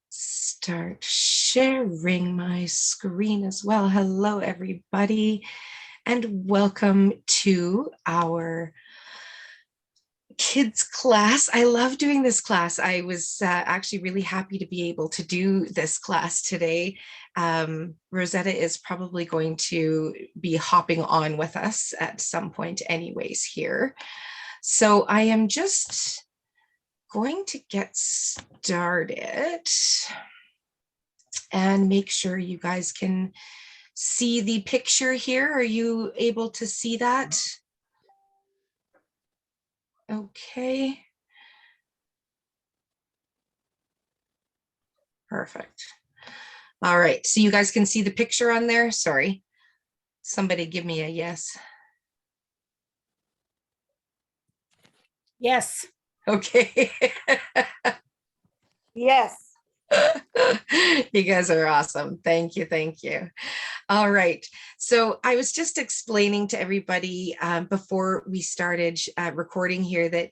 start sharing my screen as well. Hello, everybody, and welcome to our kids class. I love doing this class. I was actually really happy to be able to do this class today. Rosetta is probably going to be hopping on with us at some point anyways here. So I am just going to get started and make sure you guys can see the picture here. Are you able to see that? Okay. Perfect. All right, so you guys can see the picture on there. Sorry, somebody give me a yes. Yes. Okay. Yes. You guys are awesome. Thank you. Thank you. All right. So I was just explaining to everybody before we started recording here that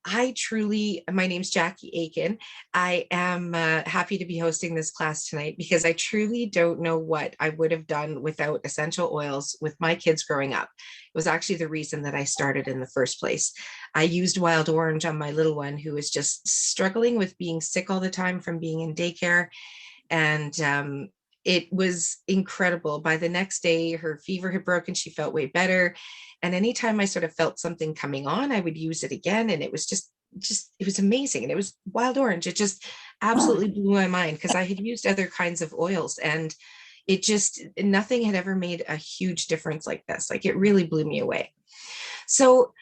my name's Jackie Aiken. I am happy to be hosting this class tonight because I truly don't know what I would have done without essential oils with my kids growing up. It was actually the reason that I started in the first place. I used wild orange on my little one who was just struggling with being sick all the time from being in daycare. And it was incredible. By the next day, her fever had broken. She felt way better. And anytime I sort of felt something coming on, I would use it again. And it was just it was amazing. And it was wild orange. It just absolutely blew my mind because I had used other kinds of oils and it just, nothing had ever made a huge difference like this. Like it really blew me away. So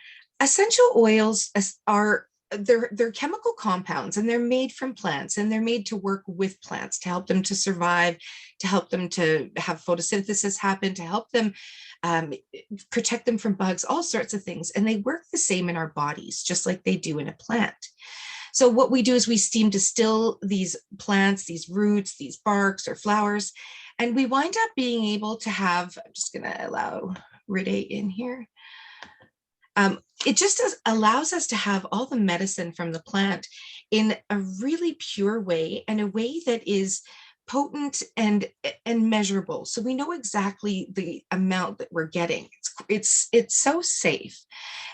essential oils are they're chemical compounds and they're made from plants and they're made to work with plants to help them to survive, to help them to have photosynthesis happen, to help them protect them from bugs, all sorts of things. And they work the same in our bodies, just like they do in a plant. So what we do is we steam distill these plants, these roots, these barks or flowers, and we wind up being able to have, I'm just going to allow Ride in here. It just allows us to have all the medicine from the plant in a really pure way and a way that is potent and measurable. So we know exactly the amount that we're getting. It's so safe.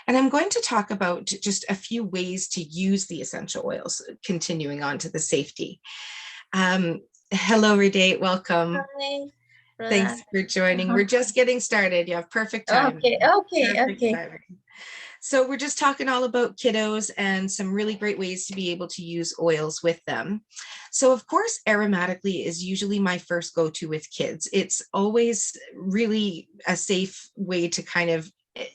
And I'm going to talk about just a few ways to use the essential oils, continuing on to the safety. Hello, Ride, welcome. Hi. Thanks for joining. We're just getting started. You have perfect time. Okay. So we're just talking all about kiddos and some really great ways to be able to use oils with them. So of course, aromatically is usually my first go-to with kids. It's always really a safe way to kind of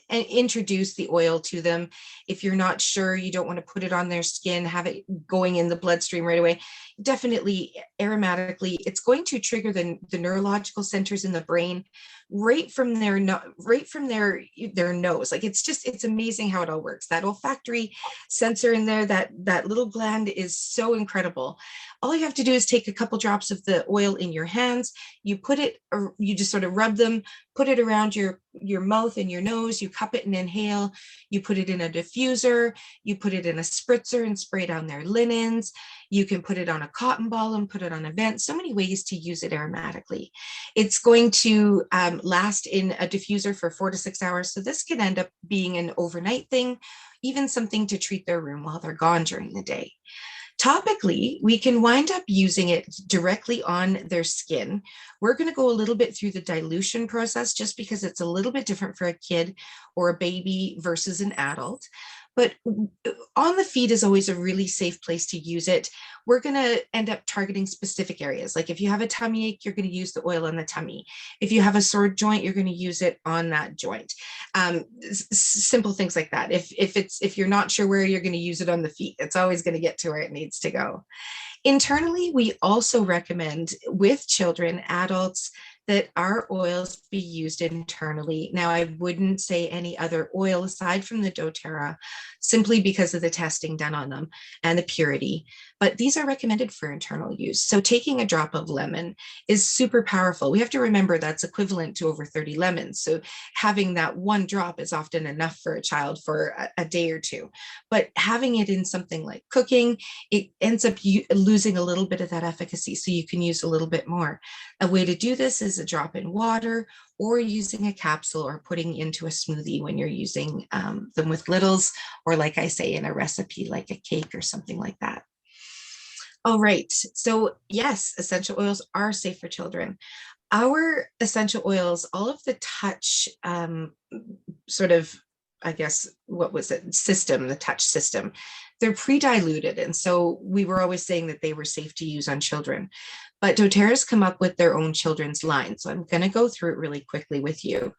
introduce the oil to them. If you're not sure, you don't want to put it on their skin, have it going in the bloodstream right away, definitely aromatically, it's going to trigger the neurological centers in the brain right from their nose. Like it's amazing how it all works. That olfactory sensor in there, that little gland is so incredible. All you have to do is take a couple drops of the oil in your hands, you put it, or you just sort of rub them, put it around your mouth and your nose, you cup it and inhale, you put it in a diffuser, you put it in a spritzer and spray down their linens, you can put it on a cotton ball and put it on a vent. So many ways to use it aromatically. It's going to last in a diffuser for 4 to 6 hours. So this can end up being an overnight thing, even something to treat their room while they're gone during the day. Topically, we can wind up using it directly on their skin. We're going to go a little bit through the dilution process just because it's a little bit different for a kid or a baby versus an adult. But on the feet is always a really safe place to use it. We're going to end up targeting specific areas. Like if you have a tummy ache, you're going to use the oil on the tummy. If you have a sore joint, you're going to use it on that joint. Simple things like that. If you're not sure where you're going to use it on the feet, it's always going to get to where it needs to go. Internally, we also recommend with children, adults, that our oils be used internally. Now, I wouldn't say any other oil aside from the doTERRA, simply because of the testing done on them and the purity, but these are recommended for internal use. So taking a drop of lemon is super powerful. We have to remember that's equivalent to over 30 lemons. So having that one drop is often enough for a child for a day or two. But having it in something like cooking, it ends up losing a little bit of that efficacy. So you can use a little bit more. A way to do this is a drop in water, or using a capsule, or putting into a smoothie when you're using them with littles, or like I say, in a recipe like a cake or something like that. All right, so yes, essential oils are safe for children. Our essential oils, all of the touch sort of, I guess, what was it, system, the touch system, they're pre-diluted. And so we were always saying that they were safe to use on children. But doTERRA's come up with their own children's line. So I'm going to go through it really quickly with you.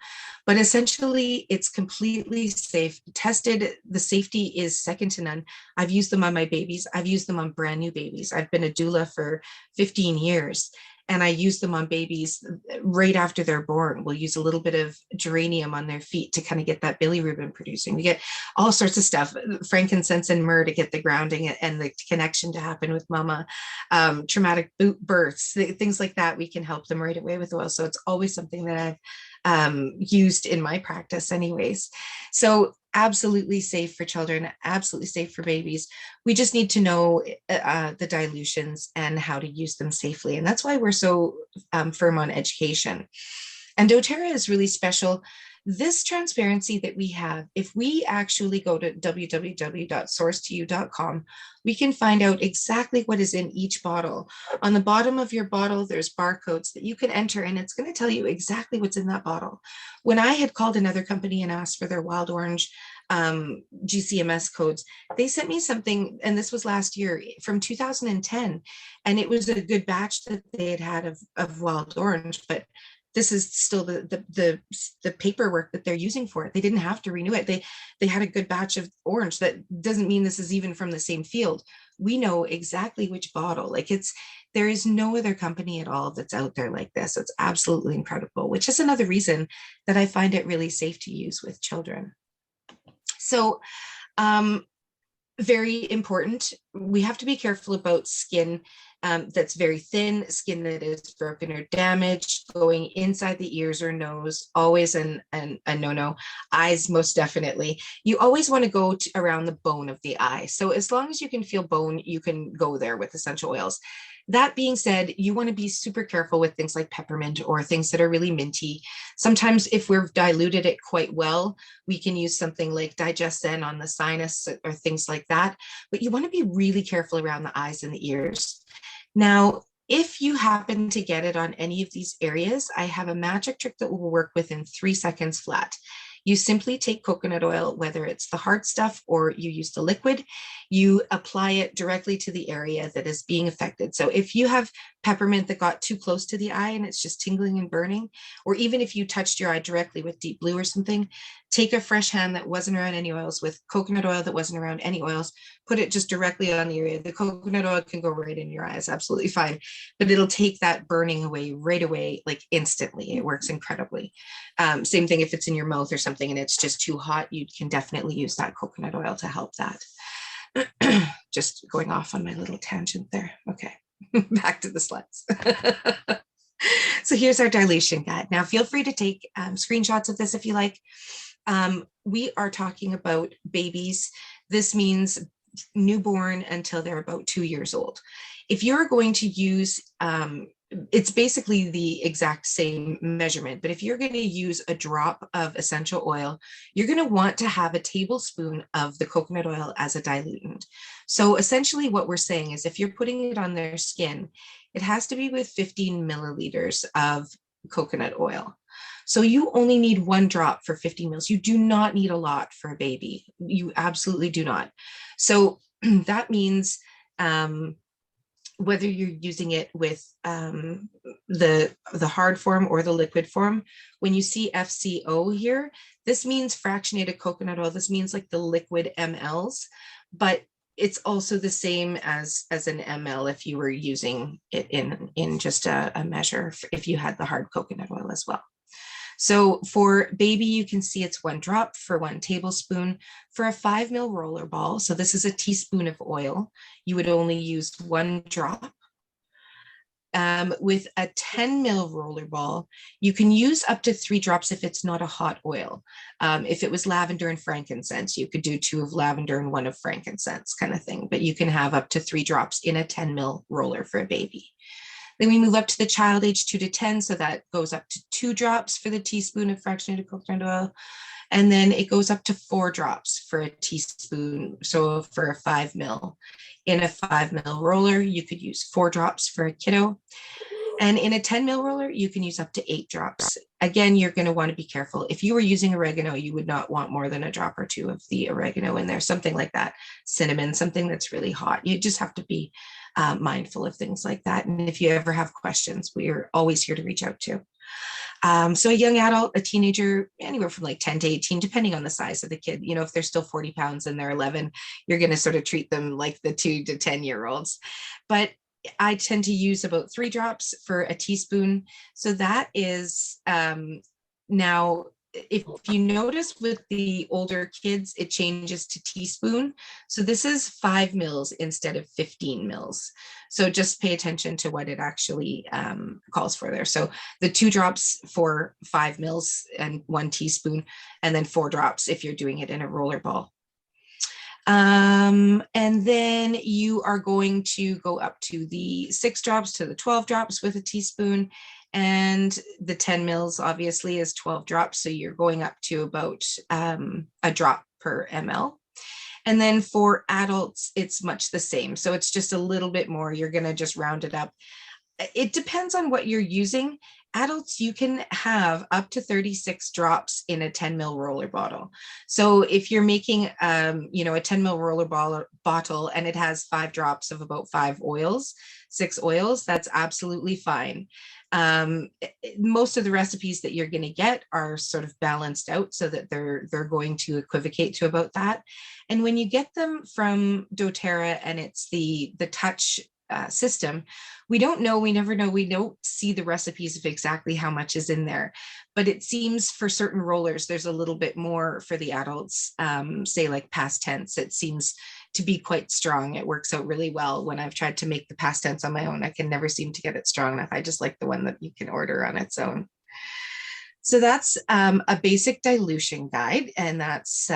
But essentially, it's completely safe, tested. The safety is second to none. I've used them on my babies. I've used them on brand new babies. I've been a doula for 15 years. And I use them on babies right after they're born. We'll use a little bit of geranium on their feet to kind of get that bilirubin producing. We get all sorts of stuff, frankincense and myrrh to get the grounding and the connection to happen with mama, traumatic births, things like that. We can help them right away with oil. So it's always something that I've used in my practice anyways. So absolutely safe for children, absolutely safe for babies. We just need to know the dilutions and how to use them safely. And that's why we're so firm on education. And doTERRA is really special. This transparency that we have, if we actually go to www.sourcetoyou.com, we can find out exactly what is in each bottle. On the bottom of your bottle, there's barcodes that you can enter, and it's going to tell you exactly what's in that bottle. When I had called another company and asked for their wild orange GCMS codes, they sent me something, and this was last year from 2010, and it was a good batch that they had of wild orange, but this is still the paperwork that they're using for it. They didn't have to renew it. They had a good batch of orange. That doesn't mean this is even from the same field. We know exactly which bottle. Like, there is no other company at all that's out there like this. It's absolutely incredible, which is another reason that I find it really safe to use with children. So very important. We have to be careful about skin that's very thin, skin that is broken or damaged, going inside the ears or nose, always a no-no. Eyes, most definitely. You always want to go around the bone of the eye. So as long as you can feel bone, you can go there with essential oils. That being said, you want to be super careful with things like peppermint or things that are really minty. Sometimes if we've diluted it quite well, we can use something like Digesten on the sinus or things like that. But you want to be really careful around the eyes and the ears. Now, if you happen to get it on any of these areas, I have a magic trick that will work within 3 seconds flat. You simply take coconut oil, whether it's the hard stuff or you use the liquid, you apply it directly to the area that is being affected. So if you have peppermint that got too close to the eye and it's just tingling and burning, or even if you touched your eye directly with deep blue or something, take a fresh hand that wasn't around any oils with coconut oil that wasn't around any oils, put it just directly on the area. The coconut oil can go right in your eyes, absolutely fine, but it'll take that burning away right away, like instantly. It works incredibly. Same thing if it's in your mouth or something and it's just too hot, you can definitely use that coconut oil to help that. Just going off on my little tangent there. Okay, back to the slides. So here's our dilation guide. Now feel free to take screenshots of this if you like. We are talking about babies. This means newborn until they're about 2 years old. If you're going to use, it's basically the exact same measurement, but if you're going to use a drop of essential oil, you're going to want to have a tablespoon of the coconut oil as a diluent. So essentially what we're saying is if you're putting it on their skin, it has to be with 15 milliliters of coconut oil. So you only need 1 drop for 50 mils. You do not need a lot for a baby. You absolutely do not. So that means whether you're using it with the hard form or the liquid form, when you see FCO here, this means fractionated coconut oil. This means like the liquid mLs, but it's also the same as an ml if you were using it in just a measure, if you had the hard coconut oil as well. So for baby, you can see it's 1 drop for 1 tablespoon. For a 5 ml roller ball, so this is a teaspoon of oil, you would only use 1 drop. With a 10 ml roller ball, you can use up to 3 drops if it's not a hot oil. If it was lavender and frankincense, you could do 2 of lavender and 1 of frankincense kind of thing, but you can have up to 3 drops in a 10 ml roller for a baby. Then we move up to the child age 2 to 10, so that goes up to 2 drops for the teaspoon of fractionated coconut oil. And then it goes up to 4 drops for a teaspoon. So for a 5 ml. In a 5 ml roller, you could use 4 drops for a kiddo. And in a 10 ml roller, you can use up to 8 drops. Again, you're going to want to be careful. If you were using oregano, you would not want more than a drop or 2 of the oregano in there, something like that. Cinnamon, something that's really hot. You just have to be mindful of things like that. And if you ever have questions, we're always here to reach out to. So a young adult, a teenager, anywhere from like 10 to 18, depending on the size of the kid. You know, if they're still 40 pounds and they're 11, you're going to sort of treat them like the 2 to 10-year-olds. But I tend to use about 3 drops for a teaspoon. So that is now, if you notice with the older kids, it changes to teaspoon. So this is 5 mils instead of 15 mils. So just pay attention to what it actually calls for there. So the 2 drops for 5 mils and 1 teaspoon, and then 4 drops if you're doing it in a roller ball. And then you are going to go up to the 6 drops to the 12 drops with a teaspoon. And the 10 mils obviously is 12 drops. So you're going up to about a drop per ml. And then for adults, it's much the same. So it's just a little bit more. You're going to just round it up. It depends on what you're using. Adults, you can have up to 36 drops in a 10 ml roller bottle. So if you're making, you know, a 10 ml roller bottle and it has 5 drops of about 5 oils, 6 oils, that's absolutely fine. Most of the recipes that you're going to get are sort of balanced out so that they're going to equivocate to about that. And when you get them from doTERRA and it's the touch system, we don't know, we never know, we don't see the recipes of exactly how much is in there, but it seems for certain rollers there's a little bit more for the adults, say like past tense. It seems to be quite strong. It works out really well. When I've tried to make the past tense on my own, I can never seem to get it strong enough. I just like the one that you can order on its own. So that's a basic dilution guide, and that's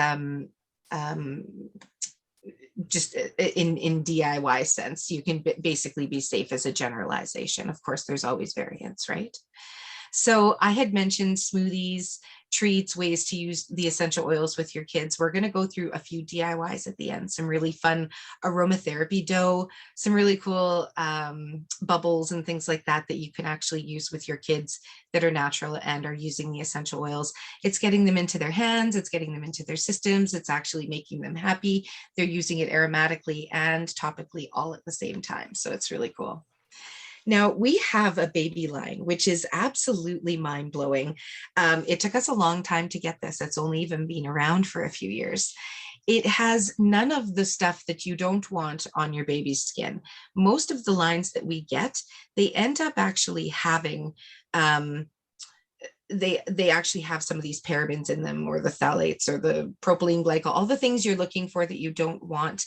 just in DIY sense. You can basically be safe as a generalization. Of course, there's always variance, right? So I had mentioned smoothies, treats, ways to use the essential oils with your kids. We're going to go through a few DIYs at the end, some really fun aromatherapy dough, some really cool bubbles and things like that that you can actually use with your kids that are natural and are using the essential oils. It's getting them into their hands, it's getting them into their systems, it's actually making them happy. They're using it aromatically and topically all at the same time. So it's really cool. Now, we have a baby line, which is absolutely mind-blowing. It took us a long time to get this. It's only even been around for a few years. It has none of the stuff that you don't want on your baby's skin. Most of the lines that we get, they end up actually having they actually have some of these parabens in them, or the phthalates or the propylene glycol, all the things you're looking for that you don't want.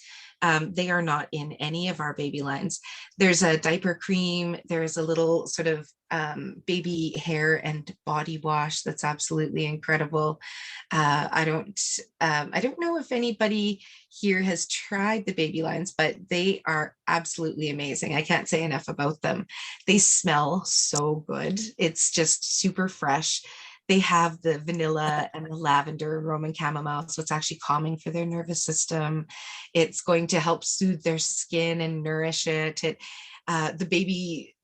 They are not in any of our baby lines. There's a diaper cream. There's a little sort of baby hair and body wash that's absolutely incredible. I don't know if anybody here has tried the baby lines, but they are absolutely amazing. I can't say enough about them. They smell so good. It's just super fresh. They have the vanilla and the lavender and Roman chamomile, so it's actually calming for their nervous system. It's going to help soothe their skin and nourish it. The baby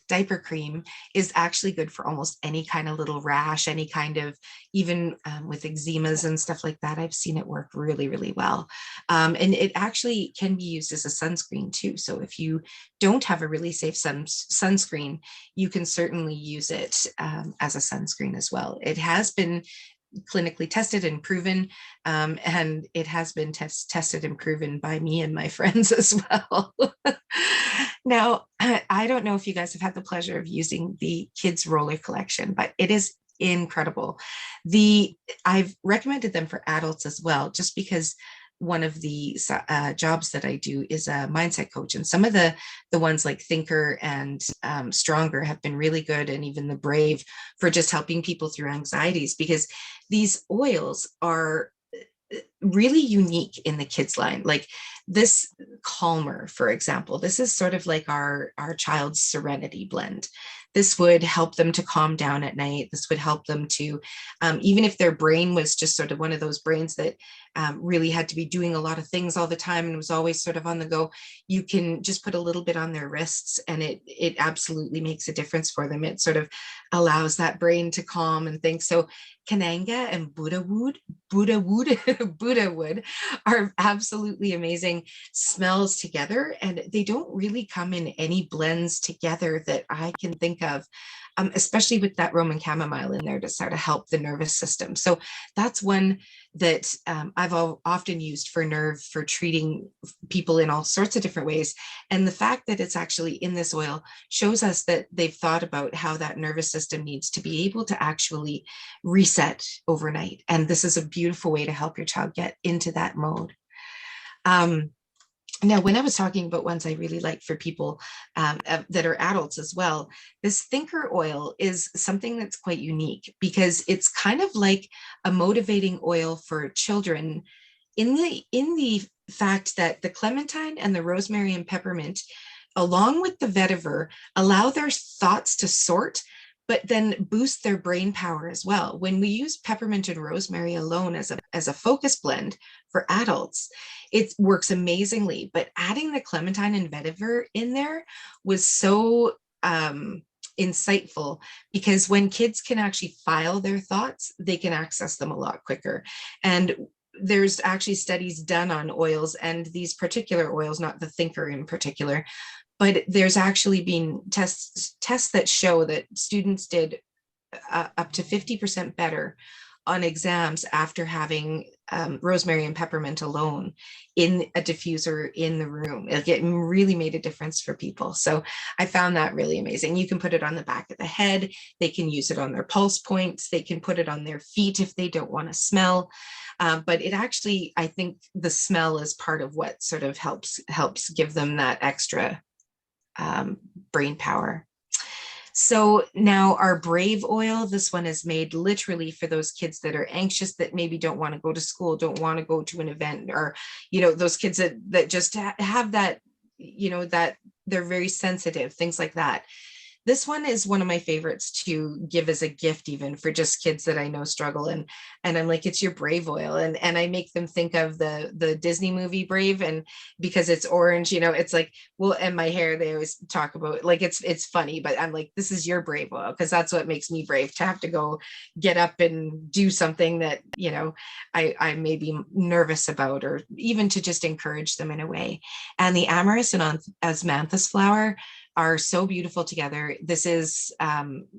diaper cream is actually good for almost any kind of little rash, any kind of, even with eczemas and stuff like that. I've seen it work really, really well. And it actually can be used as a sunscreen too. So if you don't have a really safe sunscreen, you can certainly use it as a sunscreen as well. It has been clinically tested and proven, and it has been tested and proven by me and my friends as well. Now, I don't know if you guys have had the pleasure of using the kids roller collection, but it is incredible. I've recommended them for adults as well, just because one of the jobs that I do is a mindset coach, and some of the ones like Thinker and Stronger have been really good, and even the Brave for just helping people through anxieties, because these oils are really unique in the kids line. Like this Calmer, for example, this is sort of like our child's serenity blend. This would help them to calm down at night. This would help them to, even if their brain was just sort of one of those brains that really had to be doing a lot of things all the time and was always sort of on the go, you can just put a little bit on their wrists and it absolutely makes a difference for them. It sort of allows that brain to calm and think. So Kananga and Buddha wood Buddha wood are absolutely amazing smells together, and they don't really come in any blends together that I can think of, especially with that Roman chamomile in there to sort of help the nervous system. So that's one that I've often used for treating people in all sorts of different ways. And the fact that it's actually in this oil shows us that they've thought about how that nervous system needs to be able to actually reset overnight. And this is a beautiful way to help your child get into that mode. Now, when I was talking about ones I really like for people that are adults as well, this Thinker oil is something that's quite unique because it's kind of like a motivating oil for children in the fact that the clementine and the rosemary and peppermint, along with the vetiver, allow their thoughts to sort, but then boost their brain power as well. When we use peppermint and rosemary alone as a focus blend for adults, it works amazingly. But adding the clementine and vetiver in there was so insightful, because when kids can actually file their thoughts, they can access them a lot quicker. And there's actually studies done on oils, and these particular oils, not the Thinker in particular, but there's actually been tests that show that students did up to 50% better on exams after having rosemary and peppermint alone in a diffuser in the room. It really made a difference for people. So I found that really amazing. You can put it on the back of the head. They can use it on their pulse points. They can put it on their feet if they don't want to smell. But it actually, I think the smell is part of what sort of helps give them that extra brain power. So now our Brave oil, this one is made literally for those kids that are anxious, that maybe don't want to go to school, don't want to go to an event, or, those kids that just have that, that they're very sensitive, things like that. This one is one of my favorites to give as a gift, even for just kids that I know struggle. And I'm like, it's your Brave oil. And I make them think of the Disney movie Brave, and because it's orange, it's like, well, and my hair, they always talk about, like, it's funny, but I'm like, this is your Brave oil, because that's what makes me brave, to have to go get up and do something that, I may be nervous about, or even to just encourage them in a way. And the amorous and osmanthus flower are so beautiful together. This is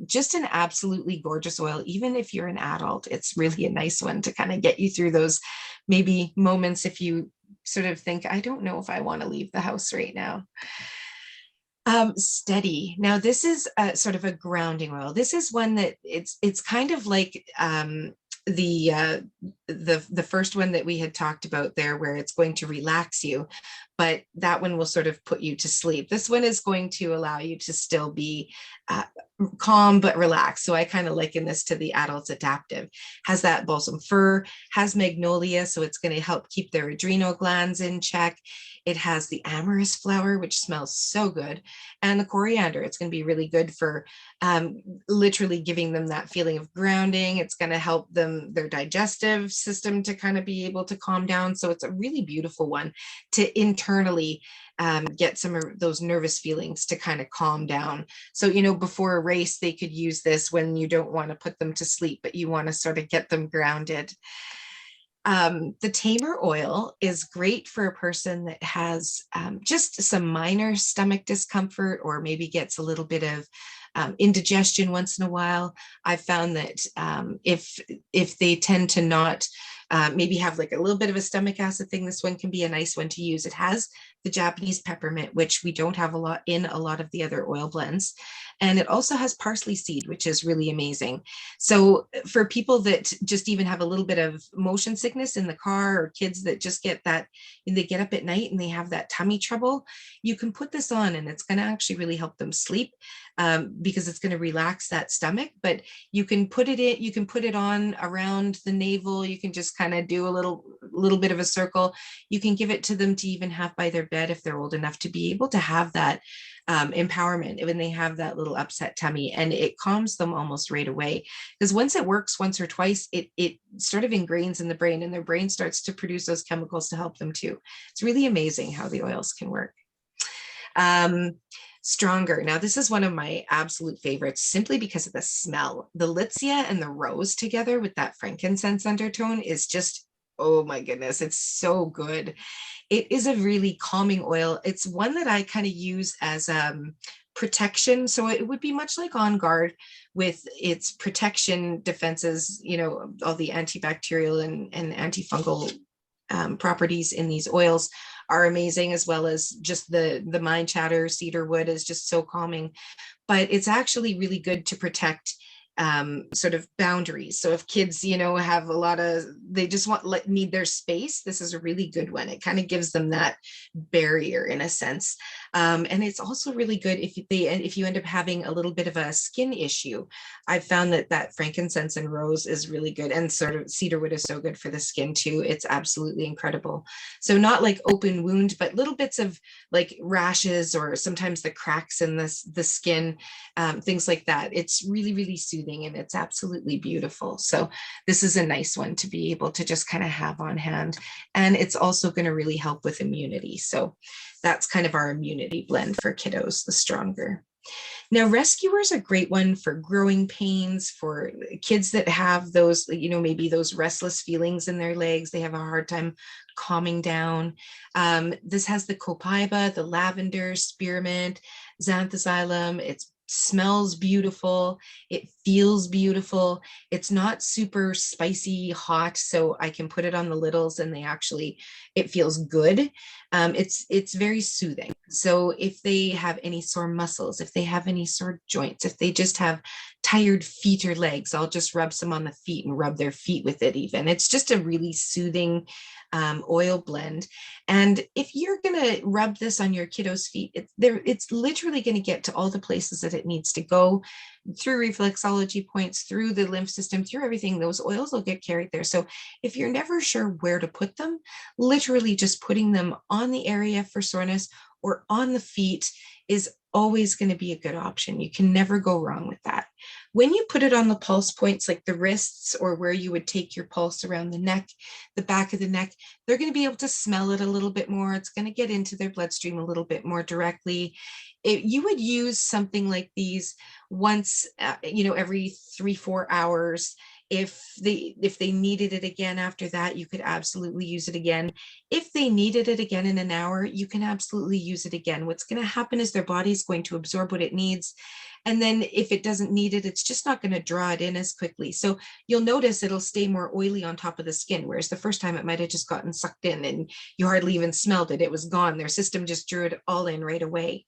just an absolutely gorgeous oil. Even if you're an adult, it's really a nice one to kind of get you through those maybe moments if you sort of think, I don't know if I want to leave the house right now. Steady. Now, this is sort of a grounding oil. This is one that it's kind of like the first one that we had talked about there, where it's going to relax you, but that one will sort of put you to sleep. This one is going to allow you to still be calm but relaxed. So I kind of liken this to the adult's adaptive. Has that balsam fir, has magnolia, so it's going to help keep their adrenal glands in check. It has the amorous flower, which smells so good, and the coriander. It's going to be really good for literally giving them that feeling of grounding. It's going to help them, their digestive system, to kind of be able to calm down. So it's a really beautiful one to internally get some of those nervous feelings to kind of calm down. So, before a race, they could use this when you don't want to put them to sleep, but you want to sort of get them grounded. The Tamer oil is great for a person that has just some minor stomach discomfort, or maybe gets a little bit of indigestion once in a while. I've found that if they tend to not maybe have like a little bit of a stomach acid thing, this one can be a nice one to use. It has the Japanese peppermint, which we don't have a lot in a lot of the other oil blends. And it also has parsley seed, which is really amazing. So for people that just even have a little bit of motion sickness in the car, or kids that just get that, and they get up at night and they have that tummy trouble, you can put this on and it's going to actually really help them sleep, because it's going to relax that stomach. But you can put it on around the navel. You can just kind of do a little bit of a circle. You can give it to them to even have by their bed if they're old enough to be able to have that empowerment when they have that little upset tummy, and it calms them almost right away. Because once it works once or twice, it sort of ingrains in the brain, and their brain starts to produce those chemicals to help them too. It's really amazing how the oils can work. Um, Stronger. Now, this is one of my absolute favorites simply because of the smell. The Litsea and the rose together with that frankincense undertone is just, oh my goodness, it's so good. It is a really calming oil. It's one that I kind of use as protection. So it would be much like On Guard with its protection defenses, all the antibacterial and antifungal properties in these oils are amazing, as well as just the mind chatter. Cedar wood is just so calming, but it's actually really good to protect sort of boundaries. So if kids, have a lot of, they just need their space, this is a really good one. It kind of gives them that barrier in a sense. And it's also really good if you end up having a little bit of a skin issue. I've found that frankincense and rose is really good, and sort of cedarwood is so good for the skin too. It's absolutely incredible. So not like open wound, but little bits of like rashes, or sometimes the cracks in the skin, things like that. It's really, really soothing, and it's absolutely beautiful. So this is a nice one to be able to just kind of have on hand. And it's also going to really help with immunity. So that's kind of our immunity blend for kiddos, the Stronger. Now, Rescuer is a great one for growing pains, for kids that have those, maybe those restless feelings in their legs. They have a hard time calming down. This has the copaiba, the lavender, spearmint, xanthosxylum. It smells beautiful. It feels beautiful. It's not super spicy hot, so I can put it on the littles and it feels good. It's very soothing. So if they have any sore muscles, if they have any sore joints, if they just have tired feet or legs, I'll just rub some on the feet and rub their feet with it even. It's just a really soothing oil blend. And if you're going to rub this on your kiddos' feet, it's literally going to get to all the places that it needs to go, through reflexology points, through the lymph system, through everything. Those oils will get carried there. So if you're never sure where to put them, literally just putting them on the area for soreness or on the feet is always going to be a good option. You can never go wrong with that. When you put it on the pulse points, like the wrists, or where you would take your pulse around the neck, the back of the neck, they're going to be able to smell it a little bit more. It's going to get into their bloodstream a little bit more directly. You would use something like these once, every 3-4 hours. If they needed it again after that, you could absolutely use it again. If they needed it again in an hour, you can absolutely use it again. What's going to happen is their body's going to absorb what it needs. And then if it doesn't need it, it's just not going to draw it in as quickly. So you'll notice it'll stay more oily on top of the skin, whereas the first time it might have just gotten sucked in and you hardly even smelled it. It was gone. Their system just drew it all in right away.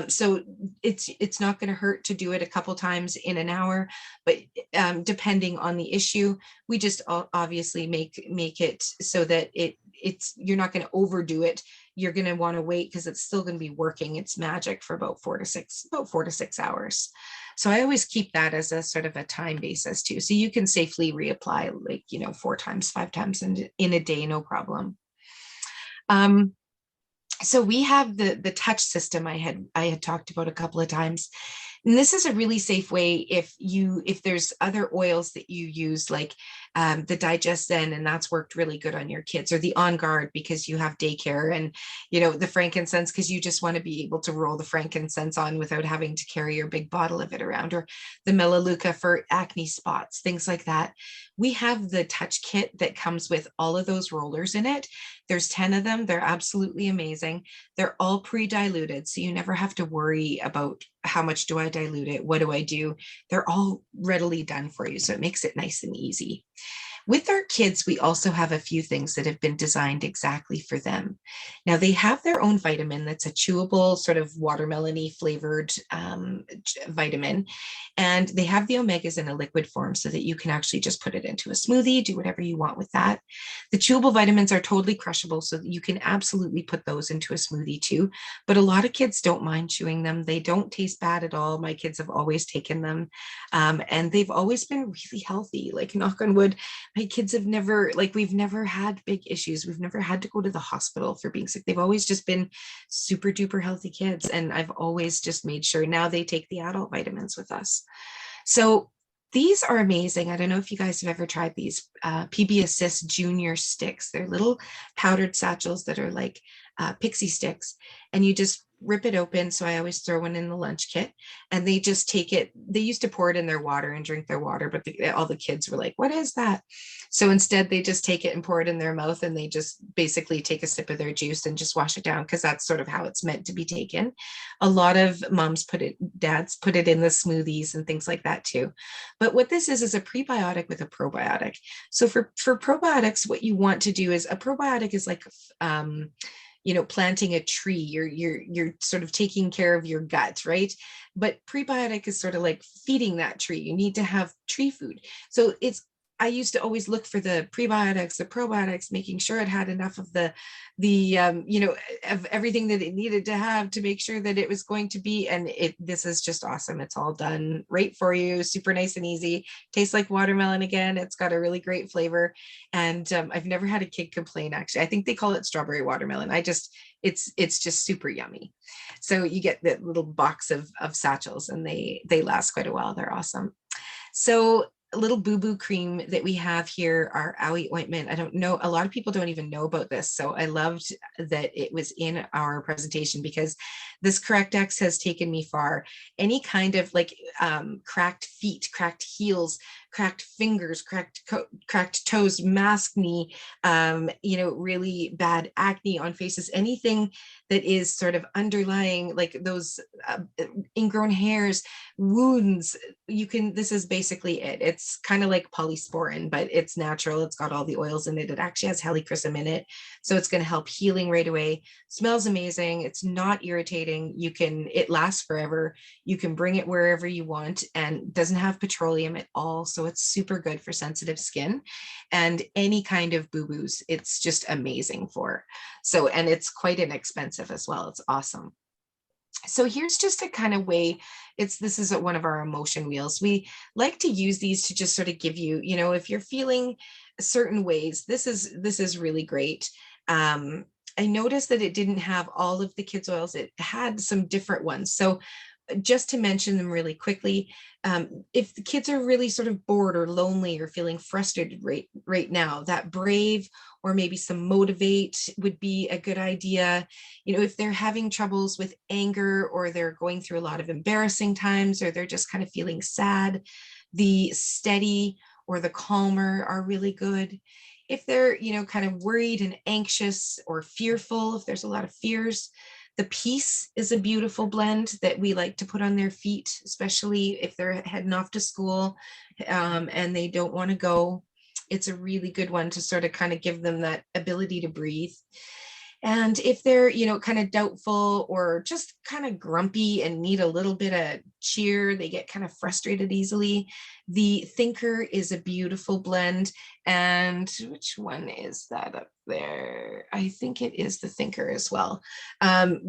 So it's not going to hurt to do it a couple times in an hour, but depending on the issue, we just obviously make it so that you're not going to overdo it. You're going to want to wait because it's still going to be working its magic for about 4 to 6 hours. So I always keep that as a sort of a time basis too. So you can safely reapply 4 times, 5 times in a day, no problem. So we have the touch system I had talked about a couple of times. And this is a really safe way if there's other oils that you use, like the Digest Zen, and that's worked really good on your kids, or the On Guard because you have daycare, and the frankincense because you just want to be able to roll the frankincense on without having to carry your big bottle of it around, or the Melaleuca for acne spots, things like that. We have the Touch Kit that comes with all of those rollers in it. There's 10 of them. They're absolutely amazing. They're all pre-diluted, so you never have to worry about how much do I dilute it? What do I do? They're all readily done for you, so it makes it nice and easy. With our kids, we also have a few things that have been designed exactly for them. Now, they have their own vitamin that's a chewable, sort of watermelon-y flavored vitamin. And they have the omegas in a liquid form so that you can actually just put it into a smoothie, do whatever you want with that. The chewable vitamins are totally crushable, so that you can absolutely put those into a smoothie too. But a lot of kids don't mind chewing them. They don't taste bad at all. My kids have always taken them. And they've always been really healthy. Like, knock on wood, my kids have never, like, we've never had big issues. We've never had to go to the hospital for being sick. They've always just been super duper healthy kids. And I've always just made sure now they take the adult vitamins with us. So these are amazing. I don't know if you guys have ever tried these PB Assist Junior sticks. They're little powdered satchels that are like pixie sticks, and you just rip it open. So I always throw one in the lunch kit, and they just take it. They used to pour it in their water and drink their water, but all the kids were like, what is that? So instead they just take it and pour it in their mouth, and they just basically take a sip of their juice and just wash it down, because that's sort of how it's meant to be taken. A lot of moms dads put it in the smoothies and things like that too. But what this is a prebiotic with a probiotic. So for probiotics, what you want to do is, a probiotic is like planting a tree. You're sort of taking care of your gut, right? But prebiotic is sort of like feeding that tree. You need to have tree food. So I used to always look for the prebiotics, the probiotics, making sure it had enough of the of everything that it needed to have to make sure that it was going to be. And this is just awesome. It's all done right for you, super nice and easy. Tastes like watermelon again. It's got a really great flavor, and I've never had a kid complain. Actually, I think they call it strawberry watermelon. It's just super yummy. So you get that little box of satchels, and they last quite a while. They're awesome. So a little boo-boo cream that we have here, our owie ointment. I don't know, a lot of people don't even know about this. So I loved that it was in our presentation, because this Correct-X has taken me far. Any kind of like cracked feet, cracked heels, cracked fingers, cracked toes, masked knee, really bad acne on faces, anything that is sort of underlying, like those ingrown hairs, wounds, this is basically it. It's kind of like polysporin, but it's natural. It's got all the oils in it. It actually has helichrysum in it, so it's going to help healing right away. Smells amazing. It's not irritating. It lasts forever. You can bring it wherever you want, and doesn't have petroleum at all, so it's super good for sensitive skin and any kind of boo-boos. It's just amazing for. So, and it's quite inexpensive as well. It's awesome. So here's just a kind of way, this is one of our emotion wheels. We like to use these to just sort of give you, if you're feeling certain ways, this is really great. I noticed that it didn't have all of the kids' oils. It had some different ones. So just to mention them really quickly, if the kids are really sort of bored or lonely or feeling frustrated right now, that Brave or maybe some Motivate would be a good idea. If they're having troubles with anger, or they're going through a lot of embarrassing times, or they're just kind of feeling sad, the Steady or the Calmer are really good. If they're, kind of worried and anxious or fearful, if there's a lot of fears, the Peace is a beautiful blend that we like to put on their feet, especially if they're heading off to school and they don't want to go. It's a really good one to sort of kind of give them that ability to breathe. And if they're, kind of doubtful or just kind of grumpy and need a little bit of cheer, they get kind of frustrated easily, the Thinker is a beautiful blend. And which one is that up there? I think it is the Thinker as well,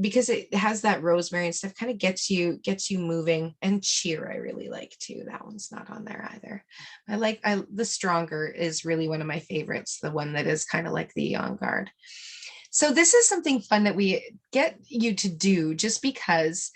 because it has that rosemary and stuff, kind of gets you moving. And Cheer I really like too. That one's not on there either. The Stronger is really one of my favorites, the one that is kind of like the On Guard. So this is something fun that we get you to do, just because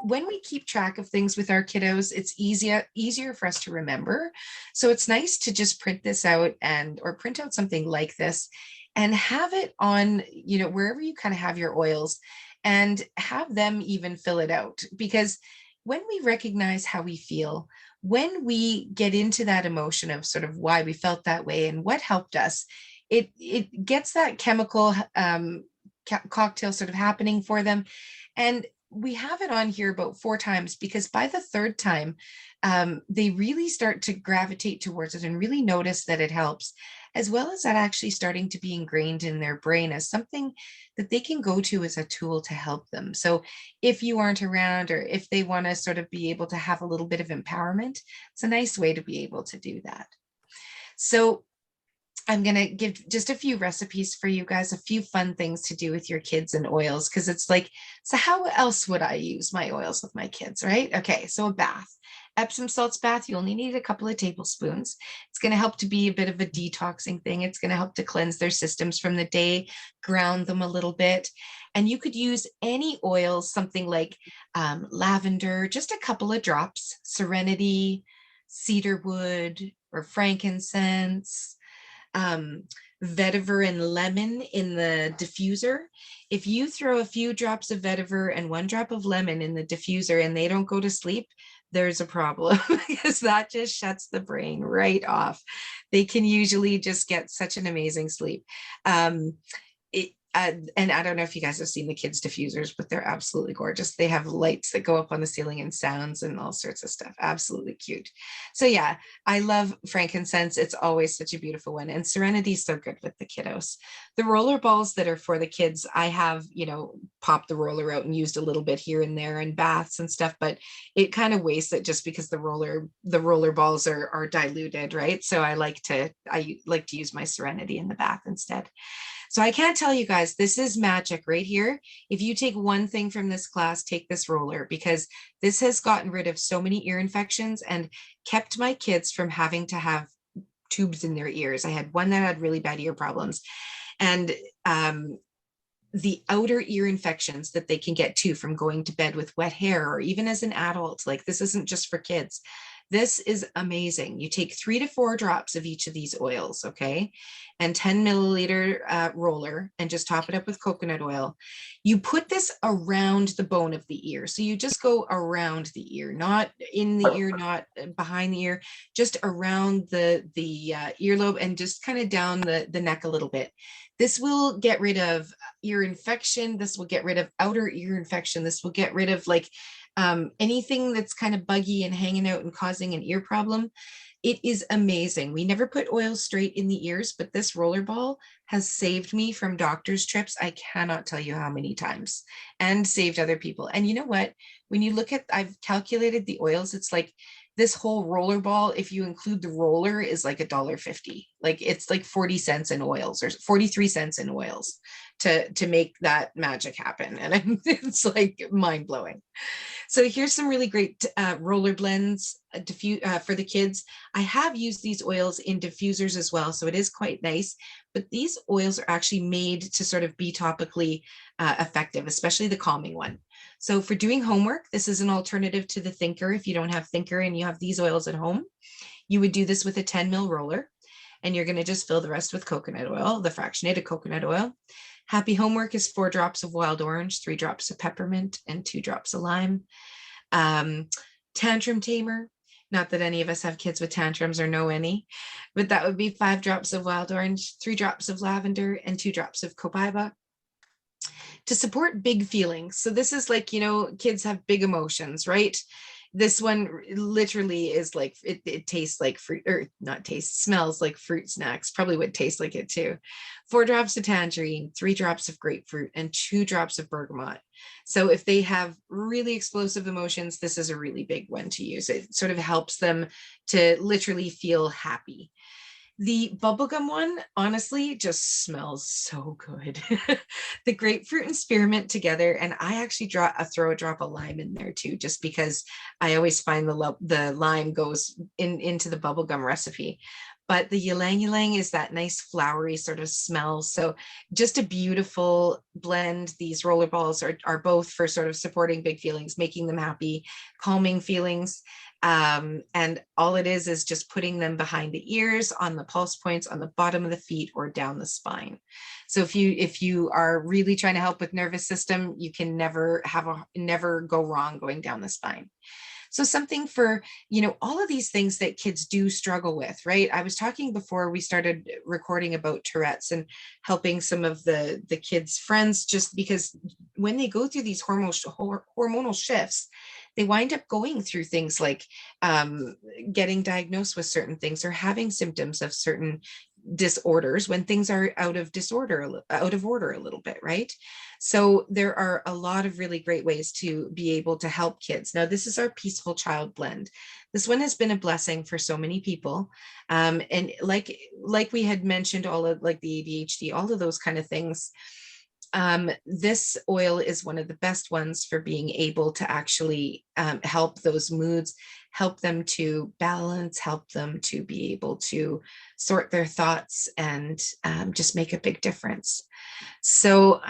when we keep track of things with our kiddos, it's easier for us to remember. So it's nice to just print this out or print out something like this and have it on, wherever you kind of have your oils, and have them even fill it out. Because when we recognize how we feel, when we get into that emotion of sort of why we felt that way and what helped us, it gets that chemical cocktail sort of happening for them. And we have it on here about 4 times, because by the 3rd time, they really start to gravitate towards it and really notice that it helps, as well as that actually starting to be ingrained in their brain as something that they can go to as a tool to help them. So if you aren't around, or if they want to sort of be able to have a little bit of empowerment, it's a nice way to be able to do that. So I'm going to give just a few recipes for you guys, a few fun things to do with your kids and oils, because it's like, so how else would I use my oils with my kids, right? Okay, so a bath. Epsom salts bath, you only need a couple of tablespoons. It's going to help to be a bit of a detoxing thing. It's going to help to cleanse their systems from the day, ground them a little bit. And you could use any oils, something like lavender, just a couple of drops, serenity, cedarwood, or frankincense, vetiver and lemon in the diffuser. If you throw a few drops of vetiver and 1 drop of lemon in the diffuser and they don't go to sleep, there's a problem, because that just shuts the brain right off. They can usually just get such an amazing sleep. And I don't know if you guys have seen the kids' diffusers, but they're absolutely gorgeous. They have lights that go up on the ceiling and sounds and all sorts of stuff. Absolutely cute. So yeah, I love frankincense. It's always such a beautiful one. And serenity is so good with the kiddos. The roller balls that are for the kids, I have, popped the roller out and used a little bit here and there in baths and stuff, but it kind of wastes it just because the roller balls are diluted, right? So I like to use my serenity in the bath instead. So I can't tell you guys, this is magic right here. If you take one thing from this class, take this roller, because this has gotten rid of so many ear infections and kept my kids from having to have tubes in their ears. I had one that had really bad ear problems, and the outer ear infections that they can get too from going to bed with wet hair, or even as an adult. Like, this isn't just for kids. This is amazing. You take 3 to 4 drops of each of these oils, okay, and 10 milliliter roller, and just top it up with coconut oil. You put this around the bone of the ear. So you just go around the ear, not in the ear, not behind the ear, just around the earlobe, and just kind of down the neck a little bit. This will get rid of ear infection. This will get rid of outer ear infection. This will get rid of anything that's kind of buggy and hanging out and causing an ear problem. It is amazing. We never put oil straight in the ears, but this rollerball has saved me from doctor's trips. I cannot tell you how many times, and saved other people. And you know what? When you look at, I've calculated the oils, it's like this whole rollerball, if you include the roller, is like $1.50. Like, it's like 40 cents in oils, or 43 cents in oils to make that magic happen. And it's like mind blowing. So here's some really great roller blends for the kids. I have used these oils in diffusers as well, so it is quite nice. But these oils are actually made to sort of be topically effective, especially the calming one. So for doing homework, this is an alternative to the Thinker. If you don't have Thinker and you have these oils at home, you would do this with a 10 ml roller, and you're going to just fill the rest with coconut oil, the fractionated coconut oil. Happy homework is 4 drops of wild orange, 3 drops of peppermint, and 2 drops of lime. Tantrum Tamer, not that any of us have kids with tantrums or know any, but that would be 5 drops of wild orange, 3 drops of lavender, and 2 drops of copaiba. To support big feelings. So this is like, kids have big emotions, right? This one literally is like, it tastes like fruit, or not taste, smells like fruit snacks, probably would taste like it too. 4 drops of tangerine, 3 drops of grapefruit, and 2 drops of bergamot. So if they have really explosive emotions, this is a really big one to use. It sort of helps them to literally feel happy. The bubblegum one, honestly, just smells so good. The grapefruit and spearmint together, and I actually throw a drop of lime in there too, just because I always find the lime goes into the bubblegum recipe. but the ylang ylang is that nice flowery sort of smell. So just a beautiful blend. These roller balls are both for sort of supporting big feelings, making them happy, calming feelings. And all it is just putting them behind the ears, on the pulse points, on the bottom of the feet, or down the spine. So if you are really trying to help with nervous system, you can never go wrong going down the spine. So something for, all of these things that kids do struggle with, right? I was talking before we started recording about Tourette's and helping some of the kids' friends, just because when they go through these hormonal shifts, they wind up going through things like getting diagnosed with certain things or having symptoms of certain disorders when things are out of order a little bit, right? So there are a lot of really great ways to be able to help kids. Now, this is our Peaceful Child blend. This one has been a blessing for so many people. And like we had mentioned, all of like the ADHD, all of those kind of things. This oil is one of the best ones for being able to actually help those moods, help them to balance, help them to be able to sort their thoughts, and just make a big difference. So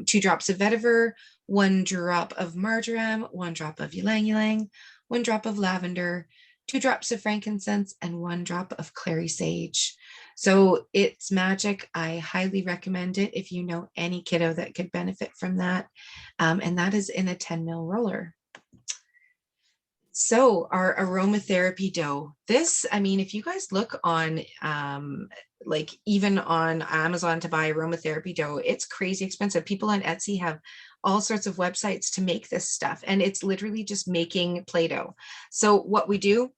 2 drops of vetiver, 1 drop of marjoram, 1 drop of ylang ylang, 1 drop of lavender, 2 drops of frankincense, and 1 drop of clary sage. So it's magic. I highly recommend it if you know any kiddo that could benefit from that. And that is in a 10 ml roller. So our aromatherapy dough, this, I mean, if you guys look on, like even on Amazon to buy aromatherapy dough, it's crazy expensive. People on Etsy have all sorts of websites to make this stuff, and it's literally just making Play-Doh. So what we do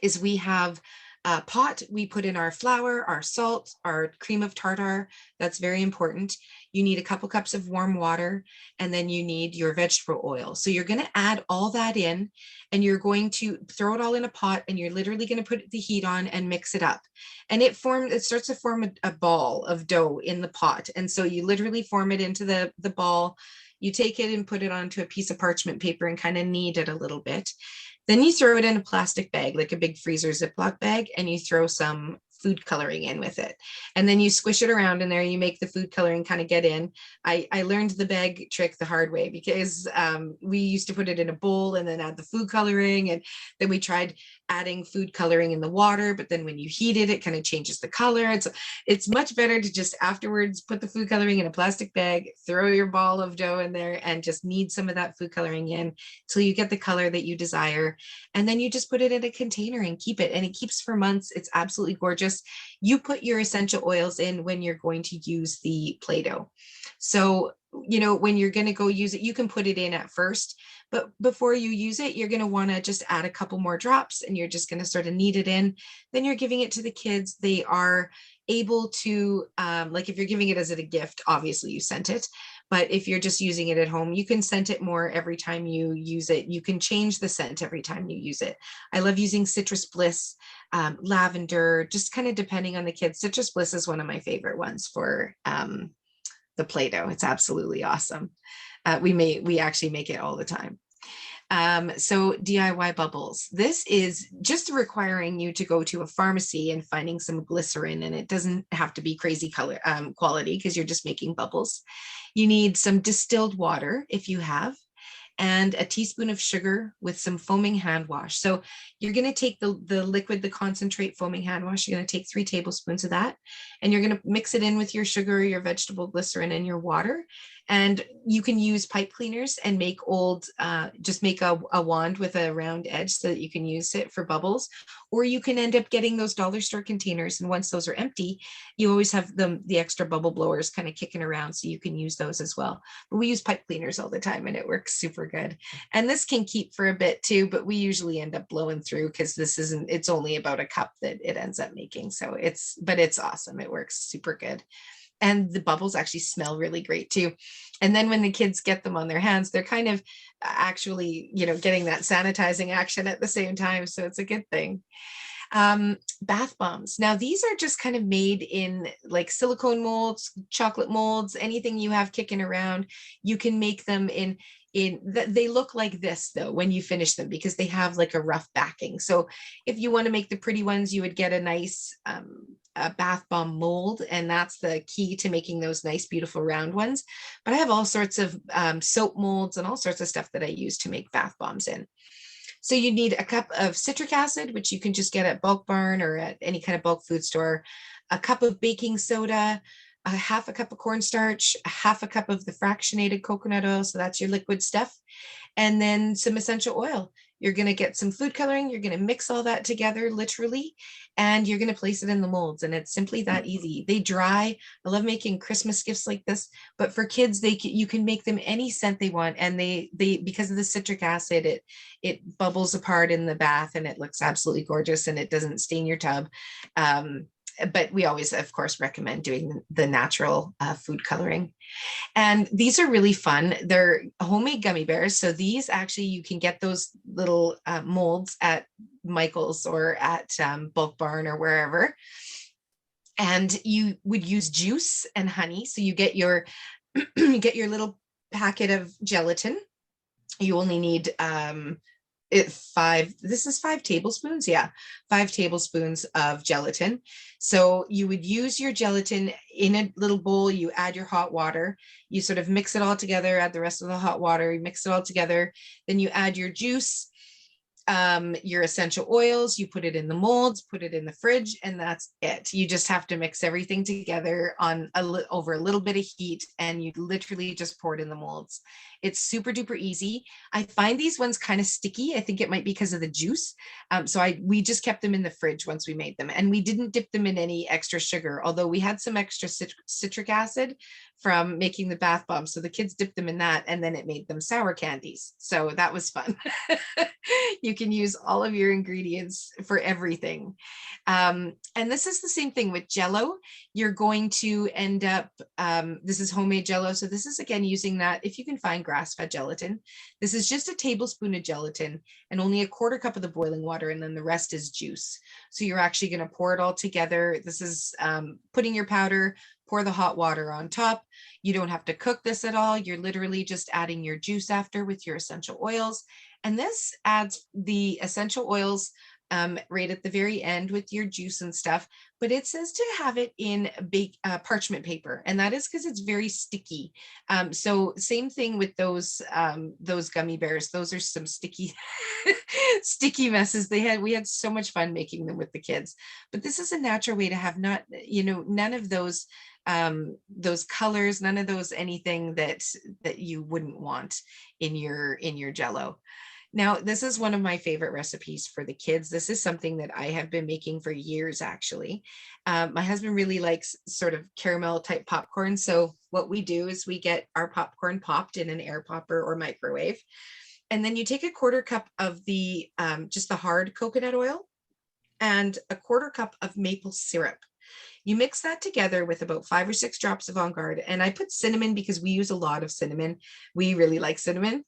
is we have a pot, we put in our flour, our salt, our cream of tartar. That's very important. You need a couple cups of warm water, and then you need your vegetable oil. So you're going to add all that in, and you're going to throw it all in a pot, and you're literally going to put the heat on and mix it up. And it starts to form a ball of dough in the pot. And so you literally form it into the ball. You take it and put it onto a piece of parchment paper and kind of knead it a little bit. Then you throw it in a plastic bag, like a big freezer Ziploc bag, and you throw some food coloring in with it. And then you squish it around in there. You make the food coloring kind of get in. I learned the bag trick the hard way, because we used to put it in a bowl and then add the food coloring. And then we tried adding food coloring in the water, but then when you heat it, it kind of changes the color. It's much better to just afterwards put the food coloring in a plastic bag, throw your ball of dough in there, and just knead some of that food coloring in till you get the color that you desire. And then you just put it in a container and keep it, and it keeps for months. It's absolutely gorgeous. You put your essential oils in when you're going to use the Play-Doh. So, when you're going to go use it, you can put it in at first, but before you use it, you're going to want to just add a couple more drops, and you're just going to sort of knead it in. Then you're giving it to the kids. They are able to, like if you're giving it as a gift, obviously you sent it. But if you're just using it at home, you can scent it more every time you use it. You can change the scent every time you use it. I love using Citrus Bliss, lavender, just kind of depending on the kids. Citrus Bliss is one of my favorite ones for the Play-Doh. It's absolutely awesome. We actually make it all the time. So DIY bubbles. This is just requiring you to go to a pharmacy and finding some glycerin, and it doesn't have to be crazy color quality, because you're just making bubbles. You need some distilled water if you have, and a teaspoon of sugar with some foaming hand wash. So you're going to take the liquid, the concentrate foaming hand wash. You're going to take 3 tablespoons of that, and you're going to mix it in with your sugar, your vegetable glycerin, and your water. And you can use pipe cleaners and make just make a wand with a round edge so that you can use it for bubbles. Or you can end up getting those dollar store containers. And once those are empty, you always have the extra bubble blowers kind of kicking around, so you can use those as well. But we use pipe cleaners all the time, and it works super good. And this can keep for a bit too, but we usually end up blowing through, because it's only about a cup that it ends up making. So it's awesome. It works super good. And the bubbles actually smell really great too. And then when the kids get them on their hands, they're kind of actually, getting that sanitizing action at the same time. So it's a good thing. Bath bombs. Now, these are just kind of made in like silicone molds, chocolate molds, anything you have kicking around. You can make them they look like this though when you finish them, because they have like a rough backing. So if you want to make the pretty ones, you would get a nice a bath bomb mold, and that's the key to making those nice, beautiful round ones. But I have all sorts of soap molds and all sorts of stuff that I use to make bath bombs in. So you need a cup of citric acid, which you can just get at Bulk Barn or at any kind of bulk food store, a cup of baking soda, a half a cup of cornstarch, a half a cup of the fractionated coconut oil. So that's your liquid stuff. And then some essential oil. You're going to get some food coloring. You're going to mix all that together, literally, and you're going to place it in the molds. And it's simply that easy. They dry. I love making Christmas gifts like this, but for kids, you can make them any scent they want. And they because of the citric acid, it bubbles apart in the bath, and it looks absolutely gorgeous, and it doesn't stain your tub. But we always, of course, recommend doing the natural food coloring. And these are really fun. They're homemade gummy bears. So these actually, you can get those little molds at Michael's or at Bulk Barn or wherever. And you would use juice and honey. So you get your you get your little packet of gelatin. You only need this is 5 tablespoons. Yeah, 5 tablespoons of gelatin. So you would use your gelatin in a little bowl. You add your hot water. You sort of mix it all together, add the rest of the hot water. You mix it all together. Then you add your juice, your essential oils, you put it in the molds, put it in the fridge, and that's it. You just have to mix everything together on over a little bit of heat, and you literally just pour it in the molds. It's super duper easy. I find these ones kind of sticky. I think it might be because of the juice. So we just kept them in the fridge once we made them, and we didn't dip them in any extra sugar, although we had some extra citric acid from making the bath bombs. So the kids dipped them in that, and then it made them sour candies. So that was fun. You can use all of your ingredients for everything. And this is the same thing with Jello. You're going to end up, this is homemade Jello. So this is, again, using that, if you can find grass-fed gelatin. This is just a tablespoon of gelatin and only a quarter cup of the boiling water, and then the rest is juice. So you're actually going to pour it all together. This is putting your powder, pour the hot water on top. You don't have to cook this at all. You're literally just adding your juice after with your essential oils. And this adds the essential oils right at the very end with your juice and stuff, but it says to have it in parchment paper, and that is because it's very sticky. So same thing with those gummy bears. Those are some sticky, sticky messes. We had so much fun making them with the kids, but this is a natural way to have none of those colors, none of those anything that you wouldn't want in your Jello. Now, this is one of my favorite recipes for the kids. This is something that I have been making for years, actually. My husband really likes sort of caramel type popcorn. So what we do is we get our popcorn popped in an air popper or microwave. And then you take a quarter cup of just the hard coconut oil and a quarter cup of maple syrup. You mix that together with about 5 or 6 drops of On Guard. And I put cinnamon because we use a lot of cinnamon. We really like cinnamon.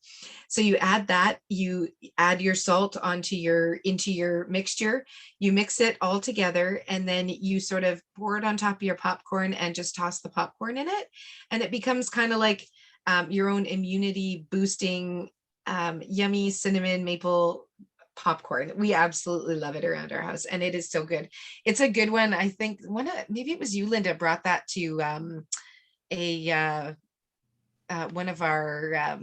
So you add that, you add your salt into your mixture, you mix it all together, and then you sort of pour it on top of your popcorn and just toss the popcorn in it. And it becomes kind of like your own immunity boosting, yummy cinnamon maple popcorn. We absolutely love it around our house, and it is so good. It's a good one. I think maybe it was you, Linda, brought that to one of our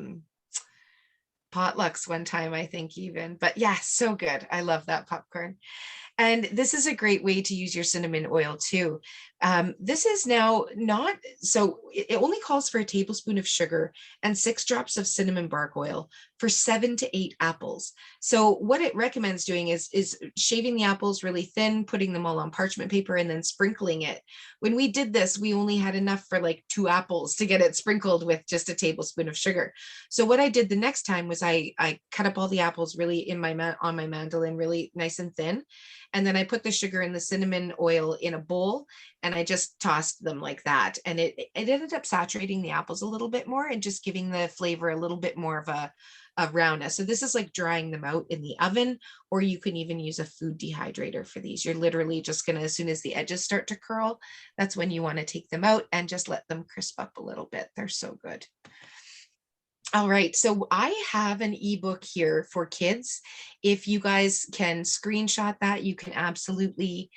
potlucks one time, I think, even. But yeah, so good. I love that popcorn. And this is a great way to use your cinnamon oil too. This is now it only calls for a tablespoon of sugar and 6 drops of cinnamon bark oil for 7 to 8 apples. So what it recommends doing is shaving the apples really thin, putting them all on parchment paper, and then sprinkling it. When we did this, we only had enough for like 2 apples to get it sprinkled with just a tablespoon of sugar. So what I did the next time was I cut up all the apples really on my mandolin, really nice and thin. And then I put the sugar and the cinnamon oil in a bowl, and I just tossed them like that. And it ended up saturating the apples a little bit more and just giving the flavor a little bit more of a roundness. So this is like drying them out in the oven, or you can even use a food dehydrator for these. You're literally just gonna, as soon as the edges start to curl, that's when you want to take them out and just let them crisp up a little bit. They're so good. All right, so I have an ebook here for kids. If you guys can screenshot that, you can absolutely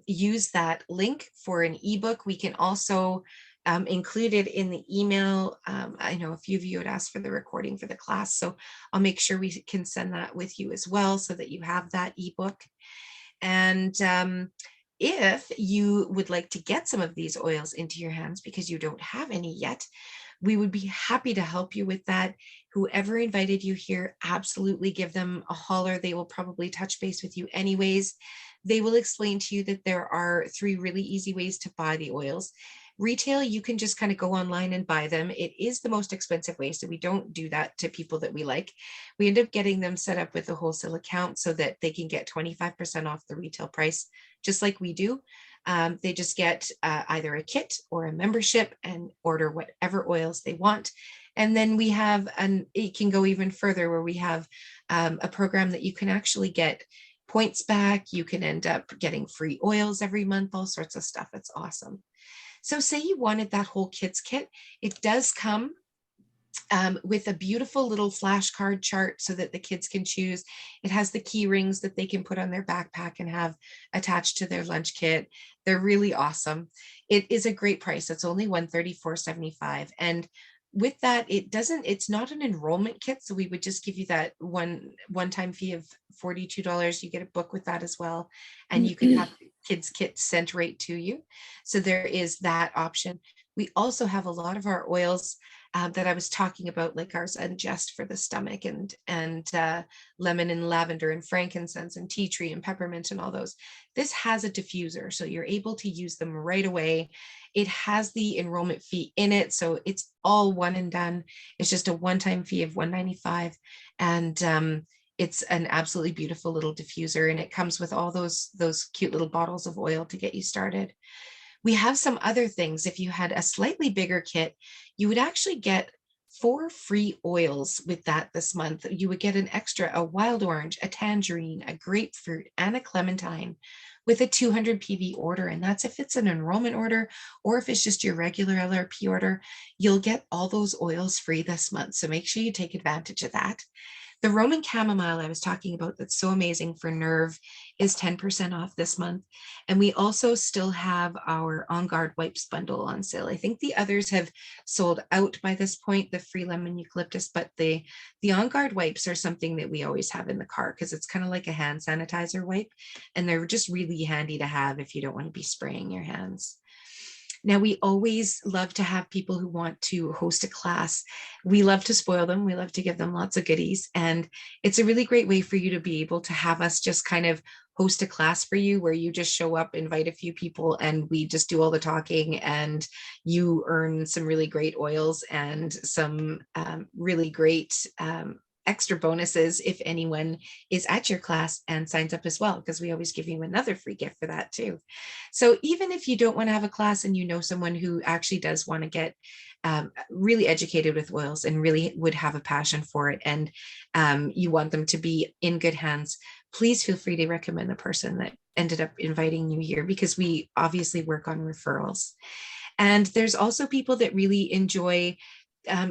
use that link for an ebook. We can also include it in the email. I know a few of you had asked for the recording for the class, so I'll make sure we can send that with you as well so that you have that ebook. And if you would like to get some of these oils into your hands because you don't have any yet, we would be happy to help you with that. Whoever invited you here, absolutely give them a holler. They will probably touch base with you anyways. They will explain to you that there are 3 really easy ways to buy the oils. Retail, you can just kind of go online and buy them. It is the most expensive way, so we don't do that to people that we like. We end up getting them set up with a wholesale account so that they can get 25% off the retail price, just like we do. They just get either a kit or a membership and order whatever oils they want. And then we have, it can go even further, where we have a program that you can actually get points back. You can end up getting free oils every month, all sorts of stuff. It's awesome. So say you wanted that whole kids kit, it does come with a beautiful little flashcard chart so that the kids can choose. It has the key rings that they can put on their backpack and have attached to their lunch kit. They're really awesome. It is a great price. It's only $134.75. And with that, it's not an enrollment kit. So we would just give you that one-time fee of $42. You get a book with that as well. And you can have kids kits sent right to you. So there is that option. We also have a lot of our oils that I was talking about, like ours Ungest for the stomach, and lemon and lavender and frankincense and tea tree and peppermint and all those. This has a diffuser, so you're able to use them right away. It has the enrollment fee in it, so it's all one and done. It's just a one-time fee of $195, and it's an absolutely beautiful little diffuser, and it comes with all those cute little bottles of oil to get you started. We have some other things. If you had a slightly bigger kit, you would actually get 4 free oils with that this month. You would get an extra, a wild orange, a tangerine, a grapefruit, and a clementine with a 200 PV order. And that's if it's an enrollment order, or if it's just your regular LRP order, you'll get all those oils free this month. So make sure you take advantage of that. The Roman chamomile I was talking about, that's so amazing for nerve, is 10% off this month. And we also still have our On Guard wipes bundle on sale. I think the others have sold out by this point, the free lemon eucalyptus, but the On Guard wipes are something that we always have in the car because it's kind of like a hand sanitizer wipe. And they're just really handy to have if you don't want to be spraying your hands. Now, we always love to have people who want to host a class. We love to spoil them. We love to give them lots of goodies. And it's a really great way for you to be able to have us just kind of host a class for you where you just show up, invite a few people, and we just do all the talking, and you earn some really great oils and some really great extra bonuses if anyone is at your class and signs up as well, because we always give you another free gift for that too. So even if you don't want to have a class and you know someone who actually does want to get really educated with oils and really would have a passion for it, and you want them to be in good hands, please feel free to recommend the person that ended up inviting you here, because we obviously work on referrals. And there's also people that really enjoy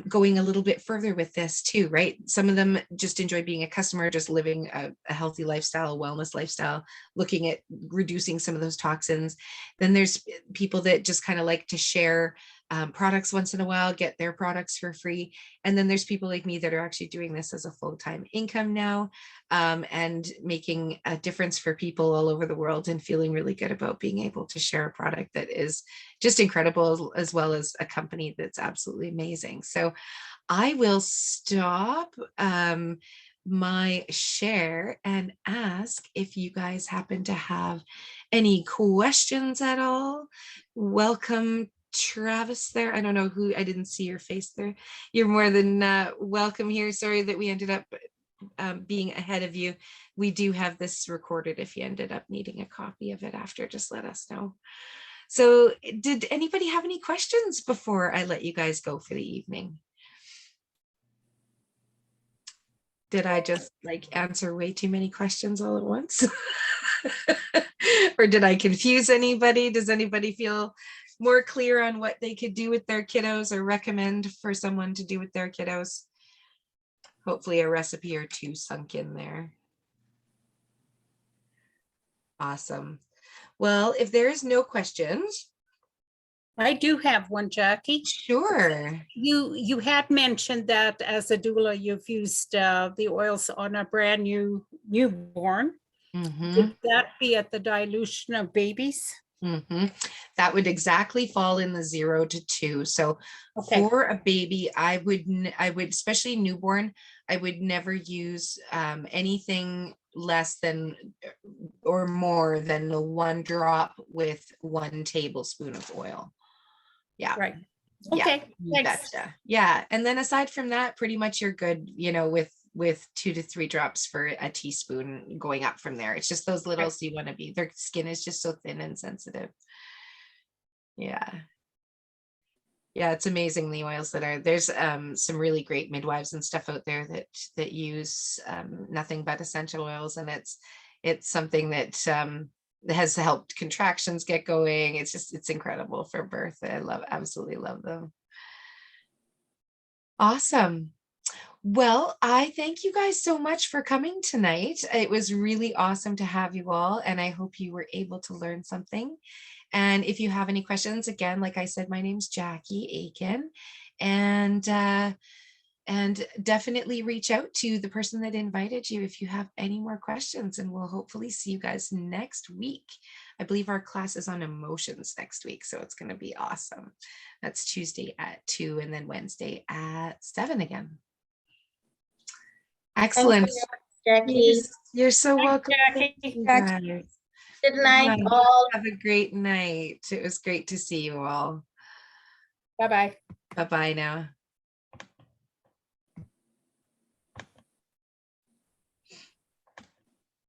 going a little bit further with this too, right? Some of them just enjoy being a customer, just living a healthy lifestyle, a wellness lifestyle, looking at reducing some of those toxins. Then there's people that just kind of like to share products once in a while, get their products for free. And then there's people like me that are actually doing this as a full-time income now, and making a difference for people all over the world, and feeling really good about being able to share a product that is just incredible, as well as a company that's absolutely amazing. So I will stop my share and ask if you guys happen to have any questions at all. Welcome, Travis, there. I don't know who, I didn't see your face there. You're more than welcome here. Sorry that we ended up being ahead of you, we do have this recorded. If you ended up needing a copy of it after, just let us know. So did anybody have any questions before I let you guys go for the evening? Did I just like answer way too many questions all at once? Or did I confuse anybody? Does anybody feel more clear on what they could do with their kiddos or recommend for someone to do with their kiddos? Hopefully a recipe or two sunk in there. Awesome. Well, if there's no questions. I do have one, Jackie. Sure. You had mentioned that as a doula, you've used the oils on a brand new newborn. Would that be at the dilution of babies? That would exactly fall in the 0 to 2. So for a baby, I would, especially newborn, I would never use anything less than or more than the 1 drop with 1 tablespoon of oil. Yeah. Right. Okay. Yeah, betcha. Yeah. And then aside from that, pretty much you're good, you know, with 2 to 3 drops for a teaspoon going up from there. It's just those littles you want to be. Their skin is just so thin and sensitive. Yeah. Yeah, it's amazing the oils that are there's some really great midwives and stuff out there that use nothing but essential oils, and it's something that has helped contractions get going. It's incredible for birth. I absolutely love them. Awesome. Well, I thank you guys so much for coming tonight. It was really awesome to have you all, and I hope you were able to learn something. And if you have any questions, again, like I said, my name's Jackie Aiken, and definitely reach out to the person that invited you if you have any more questions, and we'll hopefully see you guys next week. I believe our class is on emotions next week, so it's going to be awesome. That's Tuesday at 2 and then Wednesday at 7 again. Excellent. Jackie. You're so welcome. Jackie. Good night, all. Have a great night. It was great to see you all. Bye-bye. Bye-bye now.